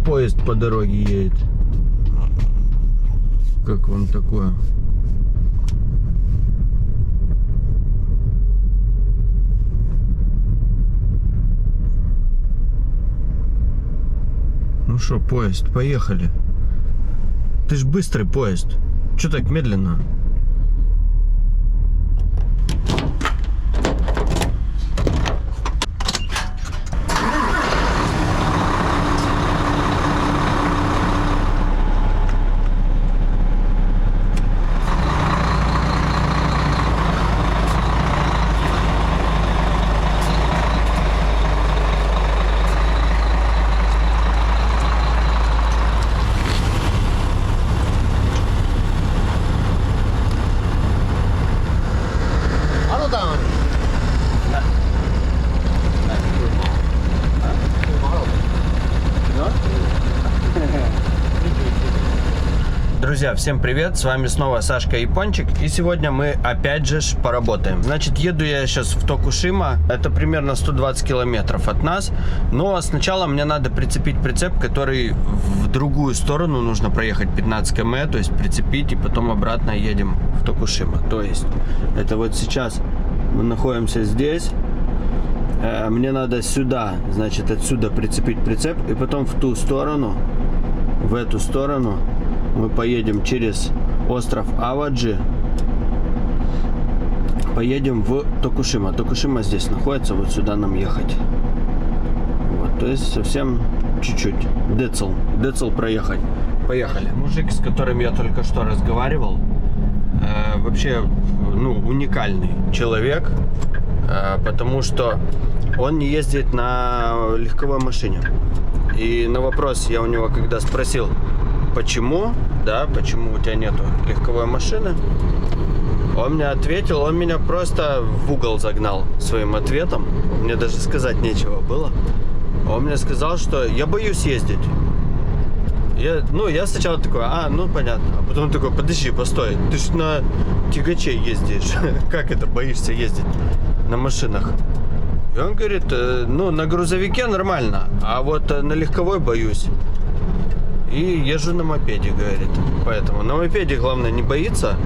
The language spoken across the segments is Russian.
поезд по дороге едет. Как вам такое? Ну что, поезд, поехали. Ты ж быстрый поезд. Че так медленно? Друзья, всем привет, с вами снова Сашка Япончик, и сегодня мы опять же поработаем. Значит, еду я сейчас в Токушима, это примерно 120 километров от нас, но сначала мне надо прицепить прицеп, который в другую сторону нужно проехать 15 км, то есть прицепить, и потом обратно едем в Токушима. То есть, это вот сейчас мы находимся здесь, мне надо сюда, значит, отсюда прицепить прицеп, и потом в ту сторону, в эту сторону мы поедем через остров Аваджи, поедем в Токушима. Токушима здесь находится, вот сюда нам ехать. Вот, то есть совсем чуть-чуть. Децл проехать. Поехали. Мужик, с которым я только что разговаривал, вообще, ну, уникальный человек, потому что он не ездит на легковой машине. И на вопрос я у него когда спросил, почему у тебя нету легковой машины, он мне ответил, он меня просто в угол загнал своим ответом, мне даже сказать нечего было. Он мне сказал, что я боюсь ездить. Я сначала такой, ну понятно, а потом такой, подожди, постой, ты ж на тягаче ездишь, как это боишься ездить на машинах? И он говорит, на грузовике нормально, а вот на легковой боюсь. И езжу на мопеде, говорит. Поэтому на мопеде главное не боится.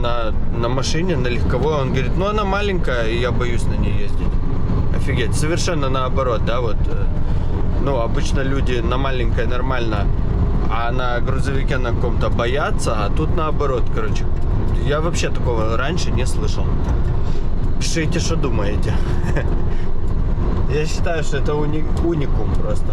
На машине, на легковой, он говорит, она маленькая, и я боюсь на ней ездить. Офигеть, совершенно наоборот, да, вот. Обычно люди на маленькой нормально, а на грузовике на каком-то боятся, а тут наоборот, короче. Я вообще такого раньше не слышал. Пишите, что думаете. Я считаю, что это уникум просто.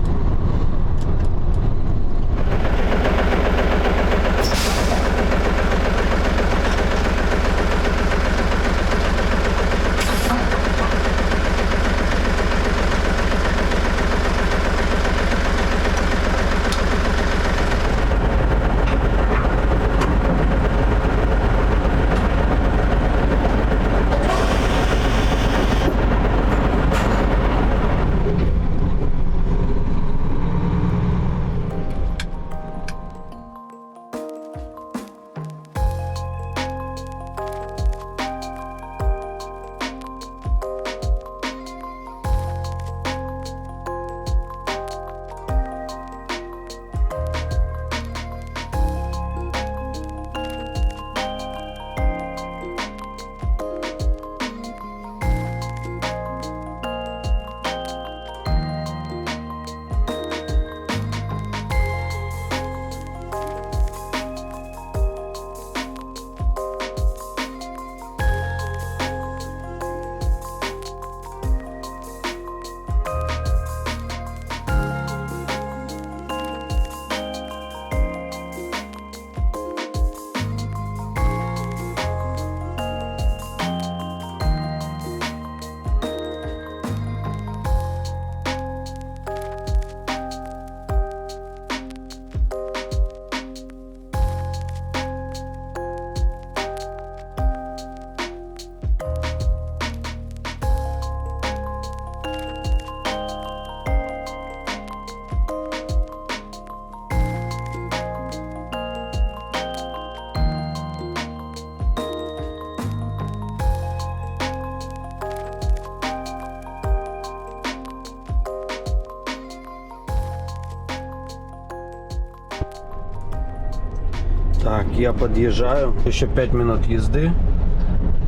Так, я подъезжаю. Еще 5 минут езды.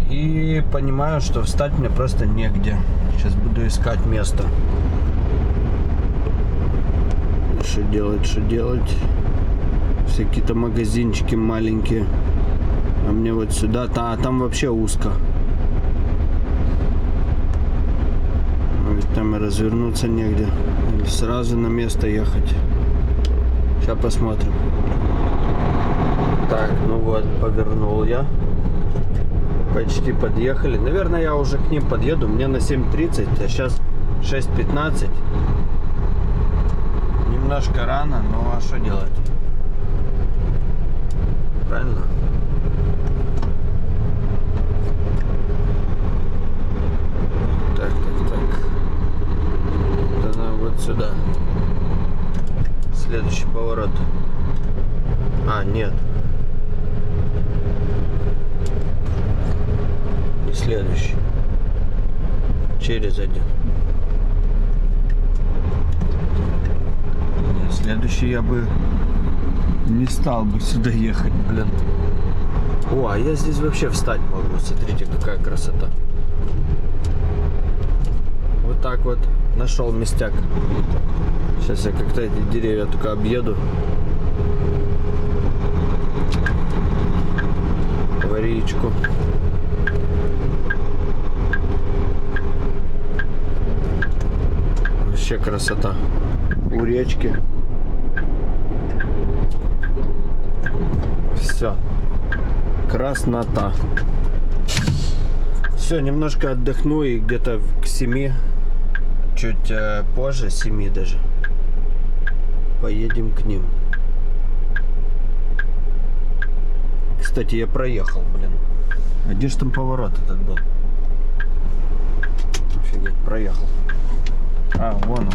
И понимаю, что встать мне просто негде. Сейчас буду искать место. Что делать, что делать? Все какие-то магазинчики маленькие. А мне вот сюда, там вообще узко. Ведь там и развернуться негде. Или сразу на место ехать. Сейчас посмотрим. Так, ну вот, повернул я. Почти подъехали. Наверное, я уже к ним подъеду. Мне на 7:30, а сейчас 6:15. Немножко рано, но а что делать? Правильно? Так. Тогда вот сюда. Следующий поворот. А, нет. И следующий. Через один. Нет, следующий я бы не стал бы сюда ехать, блин. О, а я здесь вообще встать могу. Смотрите, какая красота. Вот так вот нашел местяк. Сейчас я как-то эти деревья только объеду. Аварийку. Вообще красота. У речки. Все. Краснота. Все, немножко отдохну и где-то к 7, чуть позже 7 даже, поедем к ним. Кстати, я проехал, блин. А где ж там поворот этот был? Офигеть, проехал. А, вон он.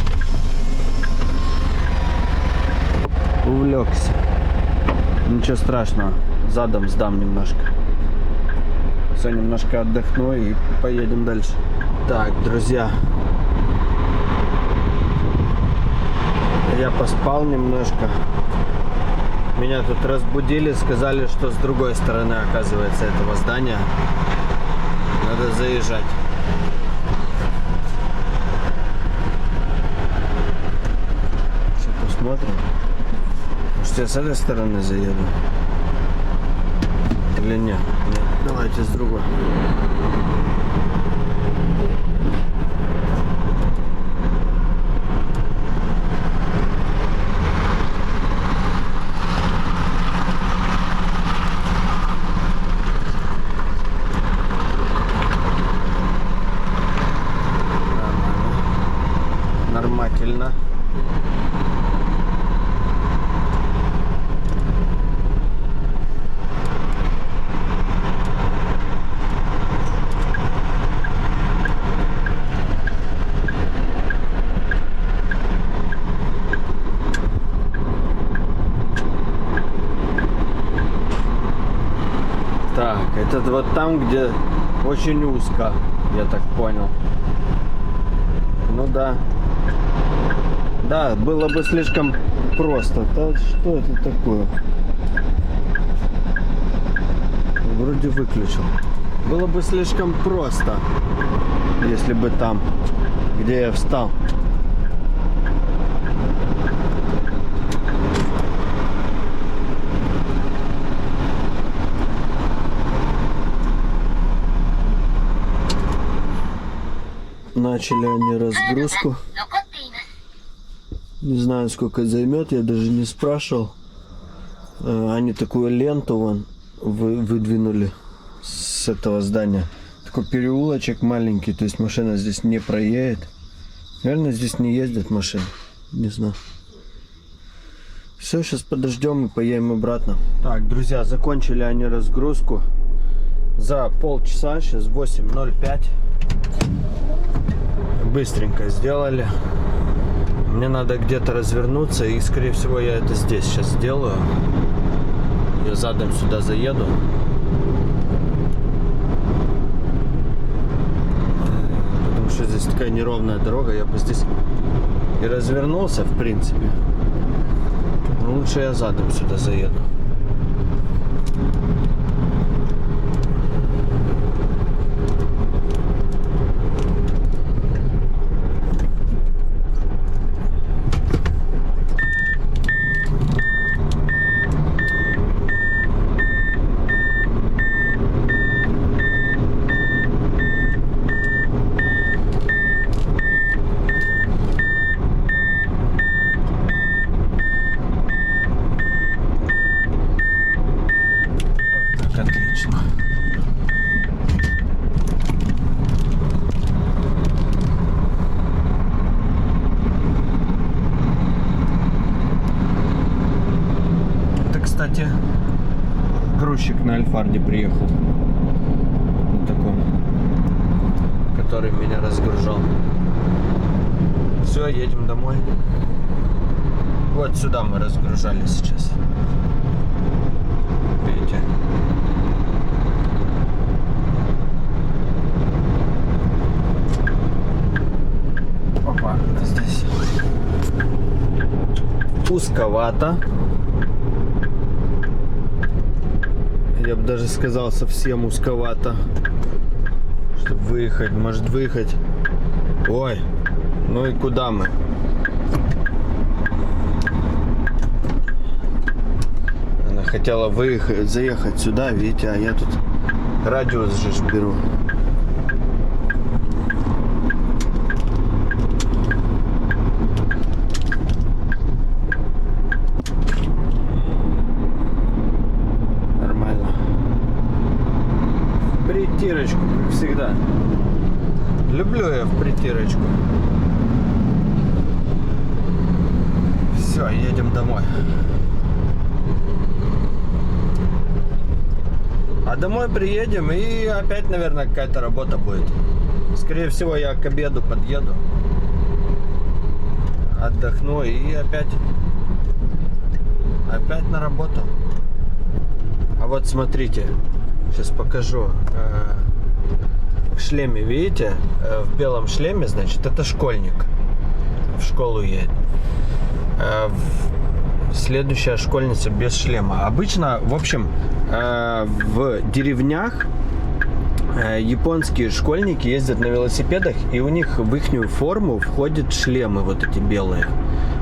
Увлекся. Ничего страшного. Задом сдам немножко. Все, немножко отдохну и поедем дальше. Так, друзья. Я поспал немножко. Меня тут разбудили, сказали, что с другой стороны, оказывается, этого здания. Надо заезжать. Сейчас посмотрим. Может, я с этой стороны заеду? Или нет? Нет. Давайте с другой. Нормально. Так, это вот там, где очень узко, я так понял. Ну да. Да, было бы слишком просто. Да, что это такое? Вроде выключил. Было бы слишком просто, если бы там, где я встал. Начали они разгрузку. Не знаю, сколько займет, я даже не спрашивал. Они такую ленту вон выдвинули с этого здания. Такой переулочек маленький, то есть машина здесь не проедет. Наверное, здесь не ездят машины. Не знаю. Все, сейчас подождем и поедем обратно. Так, друзья, закончили они разгрузку за полчаса, сейчас 8:05. Быстренько сделали. Мне надо где-то развернуться, и скорее всего я это здесь сейчас сделаю. Я задом сюда заеду. Потому что здесь такая неровная дорога, я бы здесь и развернулся, в принципе. Но лучше я задом сюда заеду. Отлично. Это, кстати, грузчик на Альфарде приехал. На таком, который меня разгружал. Все, едем домой. Вот сюда мы разгружали сейчас. Видите? Опа, здесь узковато. Я бы даже сказал, совсем узковато. Чтобы выехать, может выехать. Ой, ну и куда мы? Она хотела выехать, заехать сюда, видите, а я тут радиус же беру. Нормально. В притирочку, как всегда. Люблю я в притирочку. Все, едем домой. А домой приедем и опять, наверное, какая-то работа будет. Скорее всего, я к обеду подъеду. Отдохну и опять на работу. А вот смотрите, сейчас покажу. В шлеме, видите? В белом шлеме, значит, это школьник. В школу едет. Следующая школьница без шлема. Обычно, в общем, в деревнях японские школьники ездят на велосипедах, и у них в ихнюю форму входят шлемы вот эти белые.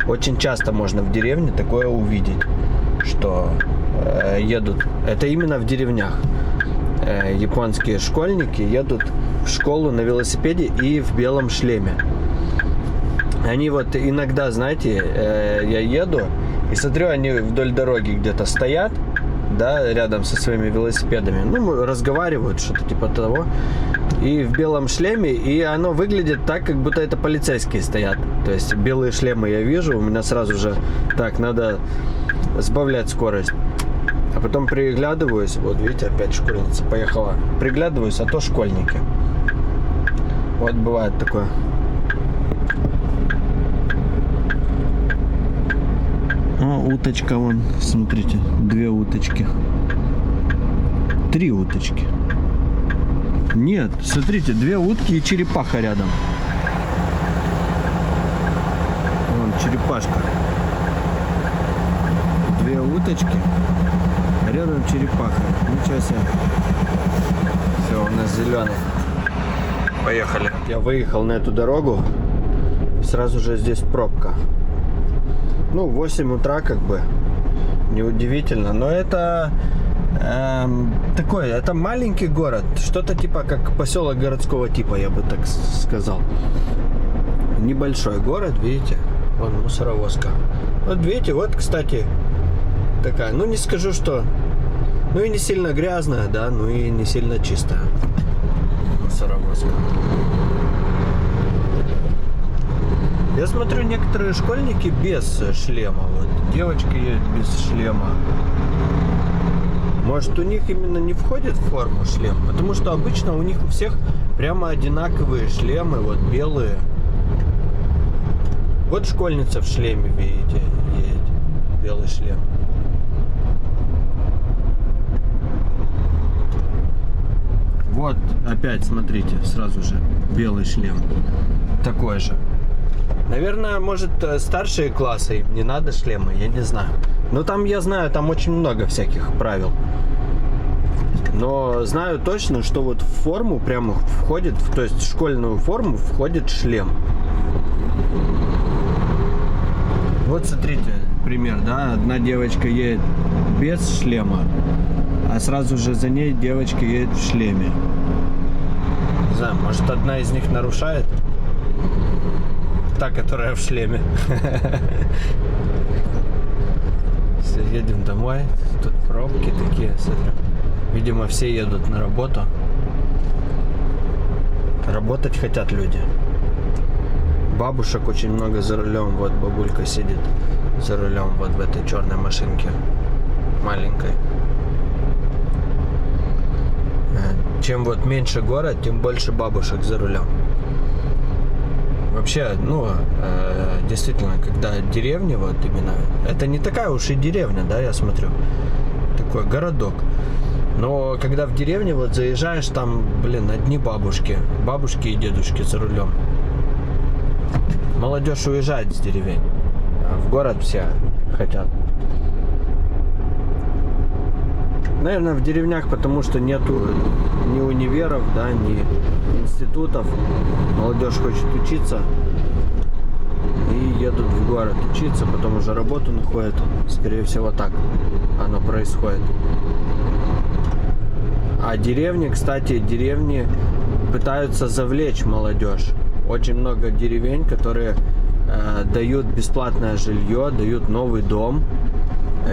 Очень часто можно в деревне такое увидеть, что едут. Это именно в деревнях. Японские школьники едут в школу на велосипеде и в белом шлеме. Они вот иногда, знаете, я еду и смотрю, они вдоль дороги где-то стоят, да, рядом со своими велосипедами, ну, разговаривают, что-то типа того, и в белом шлеме, и оно выглядит так, как будто это полицейские стоят. То есть белые шлемы я вижу, у меня сразу же, так, надо сбавлять скорость. А потом приглядываюсь, вот видите, опять школьница поехала, приглядываюсь, а то школьники. Вот бывает такое. О, уточка вон, смотрите, 2 уточки. 3 уточки. Нет, смотрите, 2 утки и черепаха рядом. Вон черепашка. 2 уточки, а рядом черепаха. Ничего себе. Все, у нас зеленый. Поехали. Я выехал на эту дорогу, сразу же здесь пробка. Ну, 8 утра как бы, неудивительно, но это такой, это маленький город, что-то типа как поселок городского типа, я бы так сказал. Небольшой город, видите, вон мусоровозка. Вот видите, вот, кстати, такая, ну не скажу, что, ну и не сильно грязная, да, ну и не сильно чистая мусоровозка. Я смотрю, некоторые школьники без шлема. Вот девочка едет без шлема. Может, у них именно не входит в форму шлем? Потому что обычно у них у всех прямо одинаковые шлемы, вот белые. Вот школьница в шлеме, видите, едет. Белый шлем. Вот, опять, смотрите, сразу же белый шлем. Такой же. Наверное, может, старшие классы, им не надо шлема, я не знаю. Но там, я знаю, там очень много всяких правил. Но знаю точно, что вот в форму прямо входит, то есть в школьную форму входит шлем. Вот смотрите, пример, да, одна девочка едет без шлема, а сразу же за ней девочка едет в шлеме. Не знаю, может, одна из них нарушает? Та, которая в шлеме. Все, едем домой. Тут пробки такие, смотрю. Видимо, все едут на работу. Работать хотят люди. Бабушек очень много за рулем. Вот бабулька сидит за рулем вот в этой черной машинке. Маленькой. Чем вот меньше город, тем больше бабушек за рулем. Вообще, ну, действительно, когда деревня, вот именно, это не такая уж и деревня, да, я смотрю, такой городок. Но когда в деревне вот заезжаешь, там, блин, одни бабушки и дедушки за рулем. Молодежь уезжает с деревень, а в город все хотят. Наверное, в деревнях, потому что нету ни универов, да, ни институтов. Молодежь хочет учиться и едут в город учиться, потом уже работу находят. Скорее всего, так оно происходит. А деревни, кстати, деревни пытаются завлечь молодежь. Очень много деревень, которые дают бесплатное жилье, дают новый дом.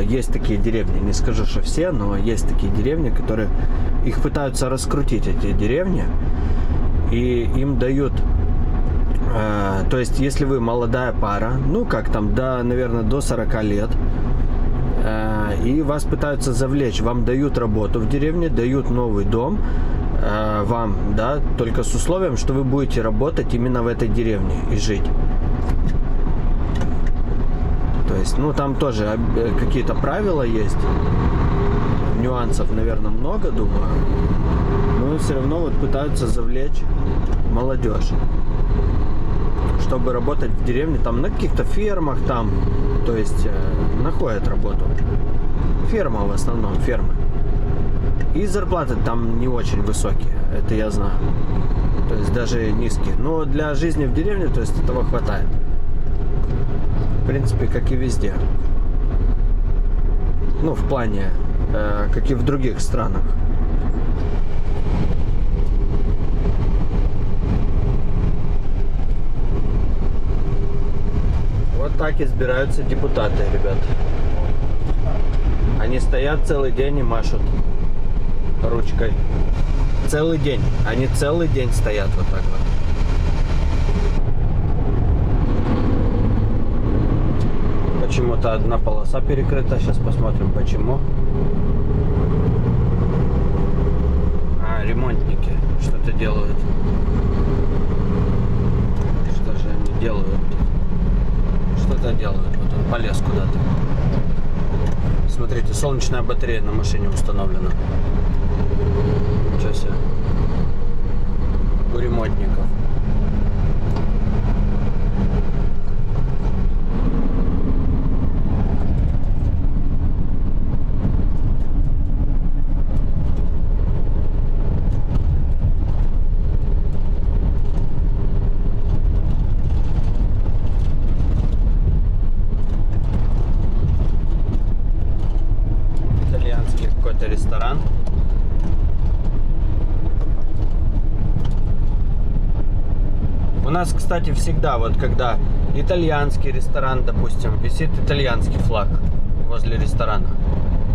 Есть такие деревни, не скажу, что все, но есть такие деревни, которые их пытаются раскрутить, эти деревни, и им дают, то есть, если вы молодая пара, ну, как там, наверное, до 40 лет, и вас пытаются завлечь, вам дают работу в деревне, дают новый дом, вам, да, только с условием, что вы будете работать именно в этой деревне и жить. То есть, ну, там тоже какие-то правила есть. Нюансов, наверное, много, думаю. Но все равно вот пытаются завлечь молодежь, чтобы работать в деревне, там, на каких-то фермах, там, то есть, находят работу. Ферма в основном, фермы. И зарплаты там не очень высокие, это я знаю. То есть, даже низкие. Но для жизни в деревне, то есть, этого хватает. В принципе, как и везде. Ну, в плане, как и в других странах. Вот так избираются депутаты, ребят. Они стоят целый день и машут ручкой. Целый день. Они целый день стоят вот так вот. Почему-то одна полоса перекрыта. Сейчас посмотрим, почему. Ремонтники что-то делают. Что же они делают? Что-то делают. Вот он полез куда-то. Смотрите, солнечная батарея на машине установлена. Ничего себе. У ремонтников. Ресторан. У нас, кстати, всегда, вот когда итальянский ресторан, допустим, висит итальянский флаг возле ресторана.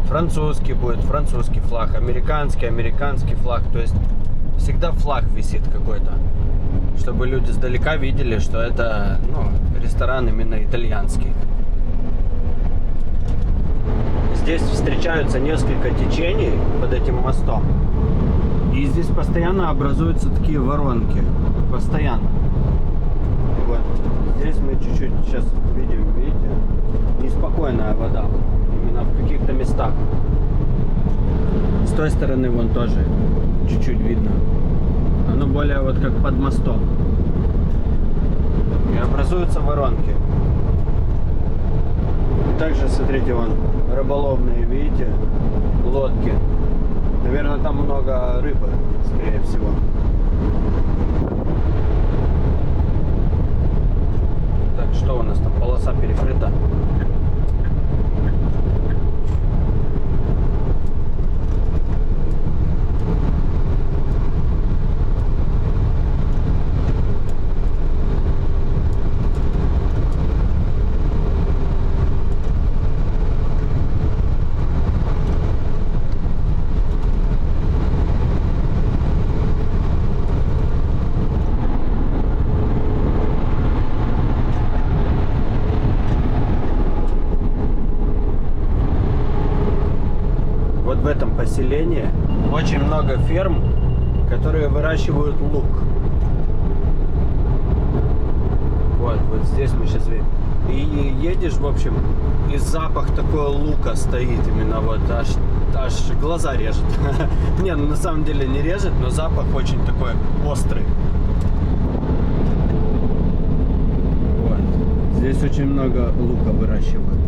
Французский будет французский флаг, американский флаг. То есть всегда флаг висит какой-то, чтобы люди сдалека видели, что это, ну, ресторан именно итальянский. Здесь встречаются несколько течений под этим мостом. И здесь постоянно образуются такие воронки. Постоянно. Вот. Здесь мы чуть-чуть сейчас видим, видите, неспокойная вода. Именно в каких-то местах. С той стороны вон тоже чуть-чуть видно. Оно более вот как под мостом. и образуются воронки. Также, смотрите, вон рыболовные, видите, лодки. Наверное, там много рыбы, скорее всего. Так, что у нас там? Полоса перекрыта. Вот в этом поселении очень много ферм, которые выращивают лук. Вот здесь мы сейчас видим. И едешь, в общем, и запах такой лука стоит именно вот, аж глаза режет. Не, ну на самом деле не режет, но запах очень такой острый. Вот. Здесь очень много лука выращивают.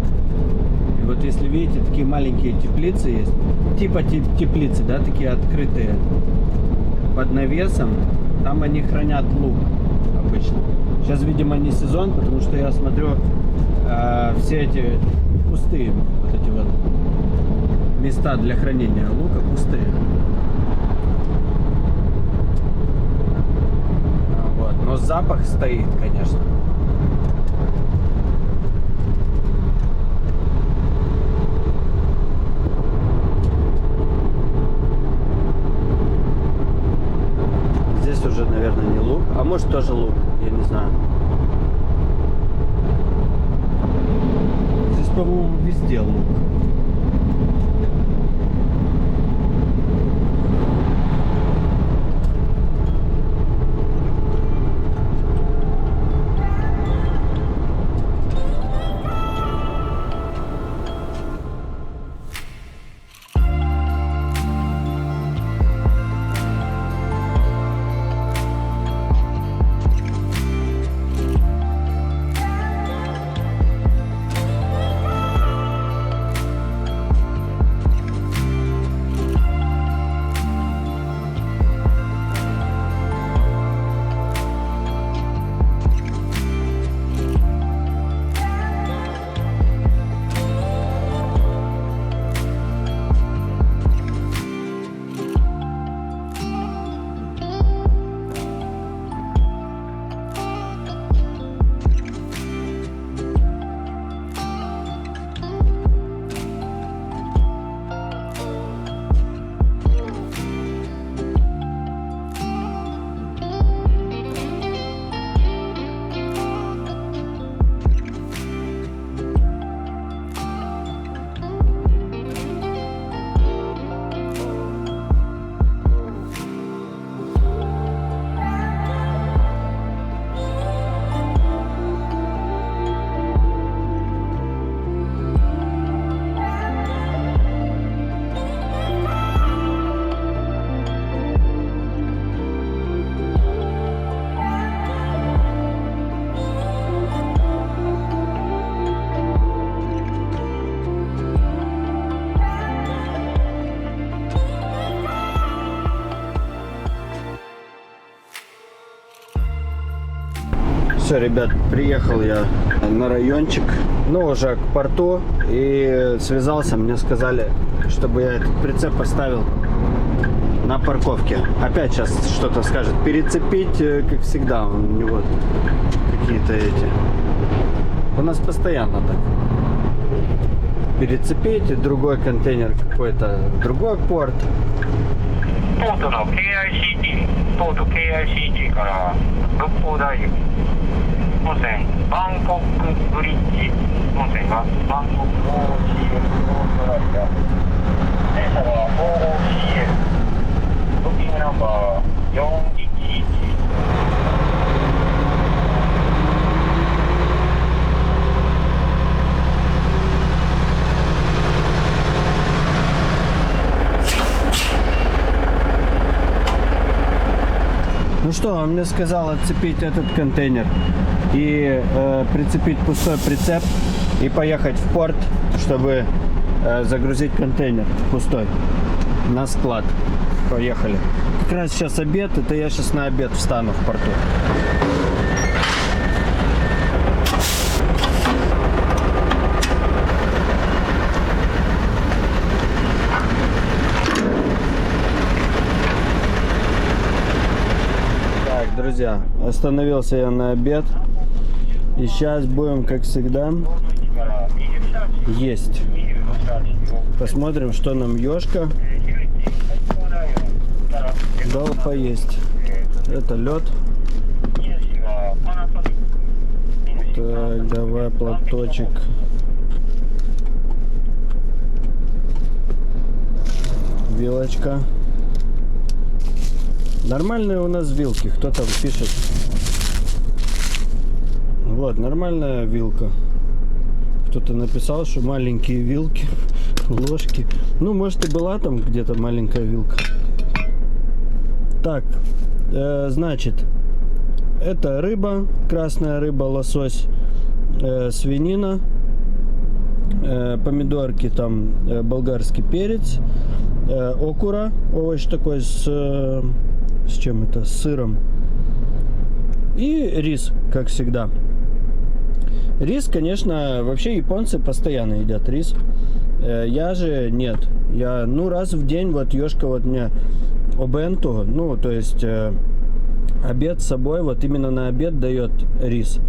И вот если видите, такие маленькие теплицы есть, типа теплицы, да, такие открытые, под навесом, там они хранят лук обычно. Сейчас, видимо, не сезон, потому что я смотрю, все эти пустые, вот эти вот места для хранения лука пустые. Вот. Но запах стоит, конечно. Здесь уже, наверное, не лук, а может тоже лук, я не знаю. Здесь, по-моему, везде лук. Все, ребят, приехал я на райончик, ну уже к порту, и связался, мне сказали, чтобы я этот прицеп поставил на парковке. Опять сейчас что-то скажет, перецепить, как всегда, у него какие-то эти. У нас постоянно так. Перецепить, другой контейнер какой-то, другой порт. ポートの KICT、ポート KICT から六甲大学本線バンコクブリッジ本線がバンコク OCL オーストラリア電車は OOCL ブッキングナンバー411 Ну что, он мне сказал отцепить этот контейнер и прицепить пустой прицеп и поехать в порт, чтобы загрузить контейнер пустой на склад. Поехали. Как раз сейчас обед, это я сейчас на обед встану в порту. Так, друзья, остановился я на обед. И сейчас будем, как всегда, есть. Посмотрим, что нам Ёшка дал поесть. Это лед. Так, давай платочек. Вилочка. Нормальные у нас вилки. Кто там пишет? Вот, нормальная вилка. Кто-то написал, что маленькие вилки, ложки. Ну, может и была там где-то маленькая вилка. Так, значит, это рыба, красная рыба, лосось, свинина, помидорки, там болгарский перец, окура, овощ такой с чем это, с сыром. И рис, как всегда. Рис, конечно, вообще японцы постоянно едят рис. Я же нет. Я, раз в день, вот Ёшка вот мне обенту, то есть обед с собой, вот именно на обед дает рис.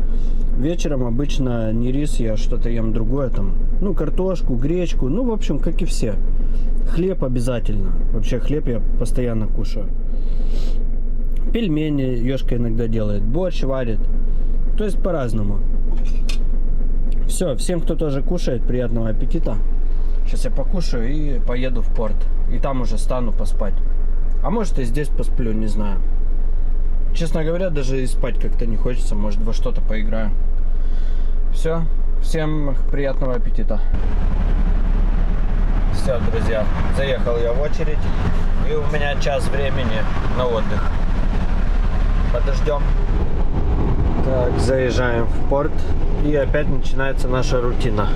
Вечером обычно не рис, я что-то ем другое там. Картошку, гречку, в общем, как и все. Хлеб обязательно. Вообще хлеб я постоянно кушаю. Пельмени Ёшка иногда делает, борщ варит. То есть по-разному. Все, всем, кто тоже кушает, приятного аппетита. Сейчас я покушаю и поеду в порт. И там уже стану поспать. А может и здесь посплю, не знаю. Честно говоря, даже и спать как-то не хочется. Может, во что-то поиграю. Все, всем приятного аппетита. Все, друзья, заехал я в очередь. И у меня час времени на отдых. Подождем. Так, заезжаем в порт. И опять начинается наша рутина.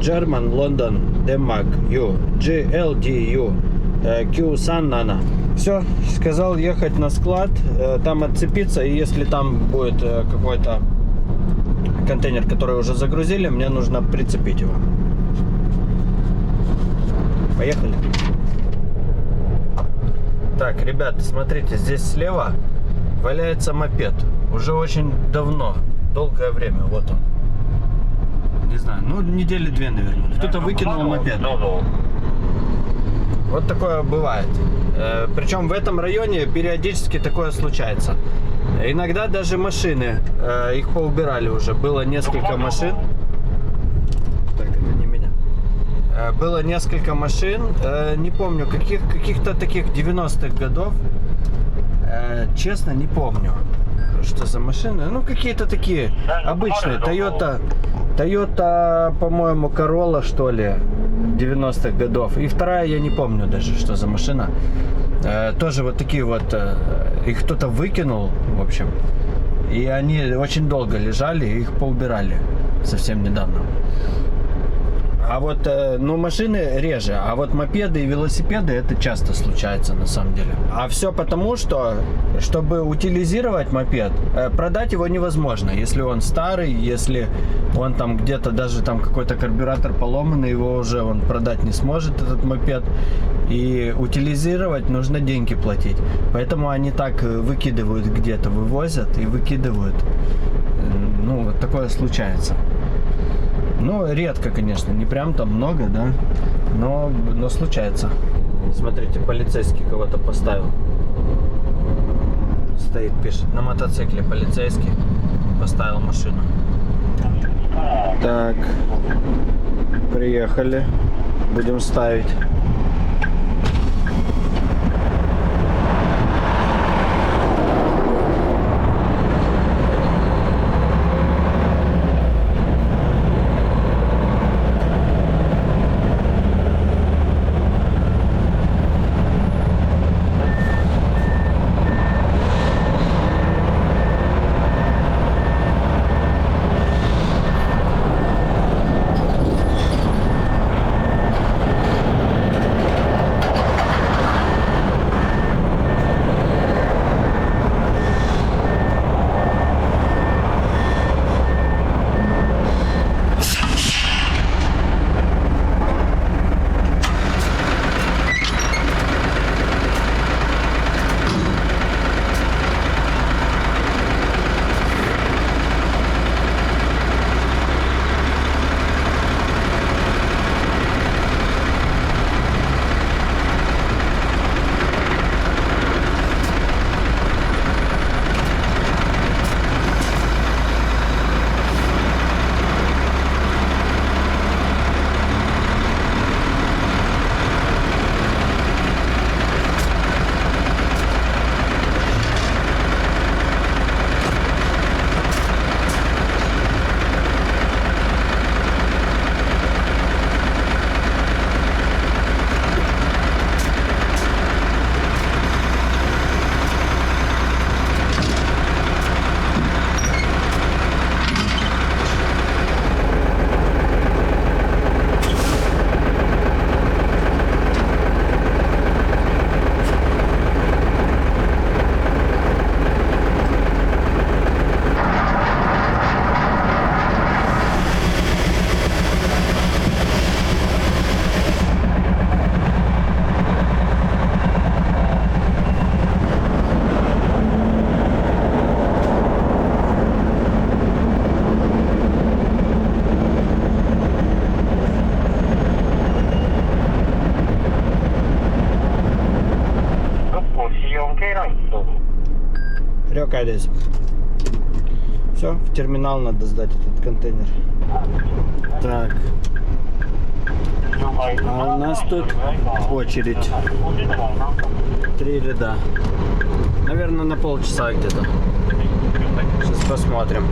German, London, Denmark, U, GLDU, Q, San, Nana. Все, сказал ехать на склад, там отцепиться, и если там будет какой-то контейнер, который уже загрузили, мне нужно прицепить его. Поехали. Так, ребят, смотрите, здесь слева валяется мопед. Уже очень давно, долгое время, вот он. Не знаю, недели две, наверное. Кто-то выкинул мопед. Вот такое бывает. Причем в этом районе периодически такое случается. Иногда даже машины, их поубирали уже. Было несколько машин. Так, это не меня. Было несколько машин, не помню, каких-то таких 90-х годов. Честно, не помню, что за машины. Какие-то такие обычные. Toyota, по-моему, Corolla, что ли, 90-х годов. И вторая, я не помню даже, что за машина. Тоже вот такие вот, их кто-то выкинул, в общем. И они очень долго лежали, их поубирали совсем недавно. А вот, машины реже, а вот мопеды и велосипеды это часто случается на самом деле. А все потому, что, чтобы утилизировать мопед, продать его невозможно. Если он старый, если он там где-то даже там какой-то карбюратор поломанный, его уже он продать не сможет, этот мопед. И утилизировать нужно деньги платить. Поэтому они так выкидывают где-то, вывозят и выкидывают. Вот такое случается. Редко, конечно, не прям там много, да, но случается. Смотрите, полицейский кого-то поставил. Стоит, пишет. На мотоцикле полицейский поставил машину. Так, приехали. Будем ставить. Рёкались. Все, в терминал надо сдать этот контейнер. Так. А у нас тут очередь. 3 ряда. Наверное, на полчаса где-то. Сейчас посмотрим.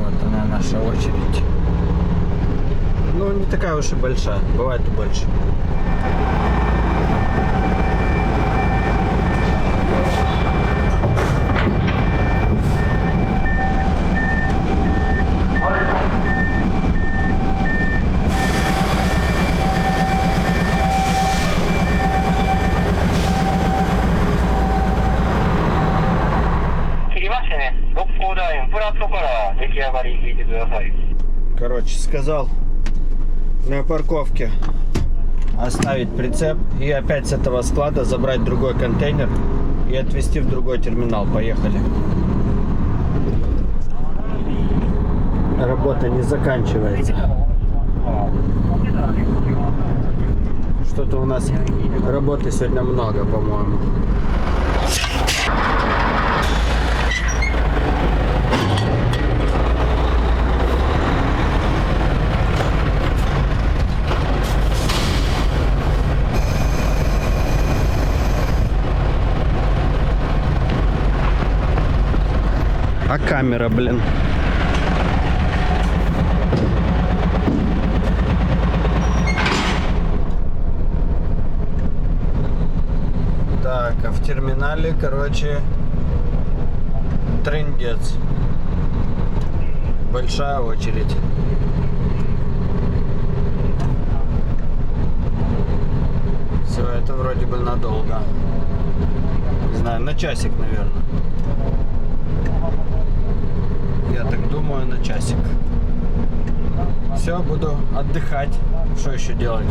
Вот она, наша очередь. Ну, не такая уж и большая. Бывает и больше. Короче, сказал на парковке оставить прицеп и опять с этого склада забрать другой контейнер и отвезти в другой терминал. Поехали. Работа не заканчивается. Что-то у нас работы сегодня много, по-моему. А камера, блин. Так, а в терминале, короче, трындец. Большая очередь. Все, это вроде бы надолго. Не знаю, на часик, наверное. Я так думаю, на часик. Все, буду отдыхать. Что еще делать?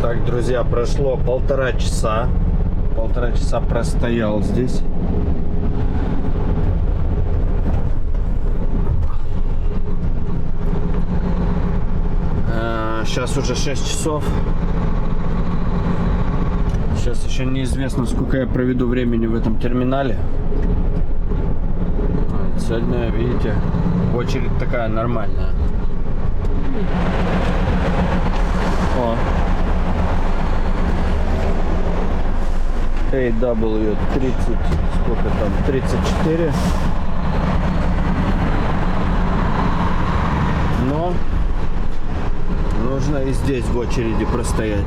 Так, друзья, прошло 1,5 часа. 1,5 часа простоял здесь. Сейчас уже 6 часов. Сейчас еще неизвестно, сколько я проведу времени в этом терминале. Сегодня, видите, очередь такая нормальная. О. AW30, сколько там, 34. Но нужно и здесь в очереди простоять.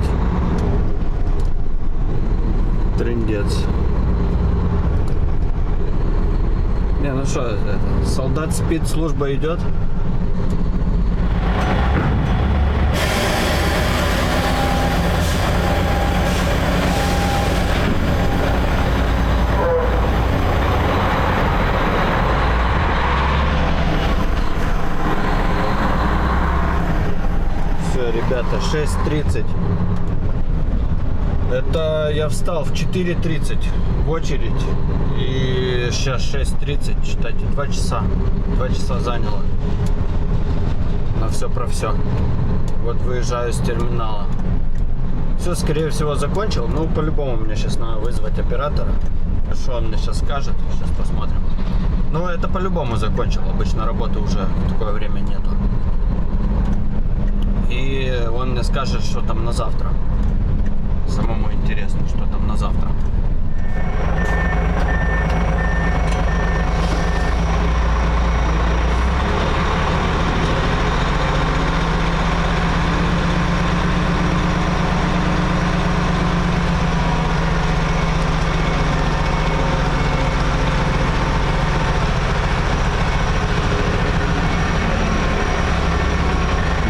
Трындец. Не, ну что, это, солдат спит, служба идет. Все, ребята, 6:30. Это я встал в 4:30 в очередь. И сейчас 6:30, считайте, 2 часа. 2 часа заняло. На все про все. Вот выезжаю с терминала. Все, скорее всего, закончил. Ну, по-любому мне сейчас надо вызвать оператора. Что он мне сейчас скажет, сейчас посмотрим. Ну, это по-любому закончил. Обычно работы уже в такое время нету. И он мне скажет, что там на завтра. Самому интересно, что там на завтра.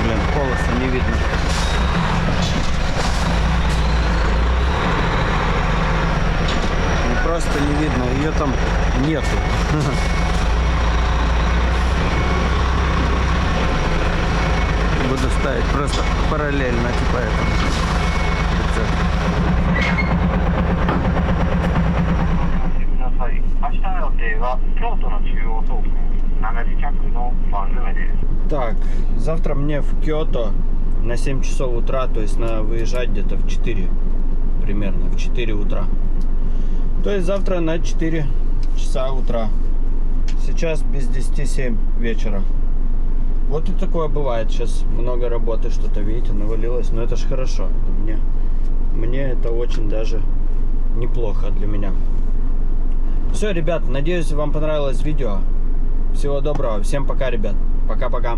Блин, полоса не видно. Просто не видно, ее там нету. Буду ставить просто параллельно, типа этому. 明日の予定は京都の中央倉庫7時着の番詰めです。 Так, завтра мне в Киото на 7 часов утра, то есть надо выезжать где-то в 4, примерно в 4 утра. То есть завтра на 4 часа утра. Сейчас без 10-7 вечера. Вот и такое бывает. Сейчас много работы, что-то, видите, навалилось. Но это ж хорошо. Мне это очень даже неплохо для меня. Все, ребят, надеюсь, вам понравилось видео. Всего доброго. Всем пока, ребят. Пока-пока.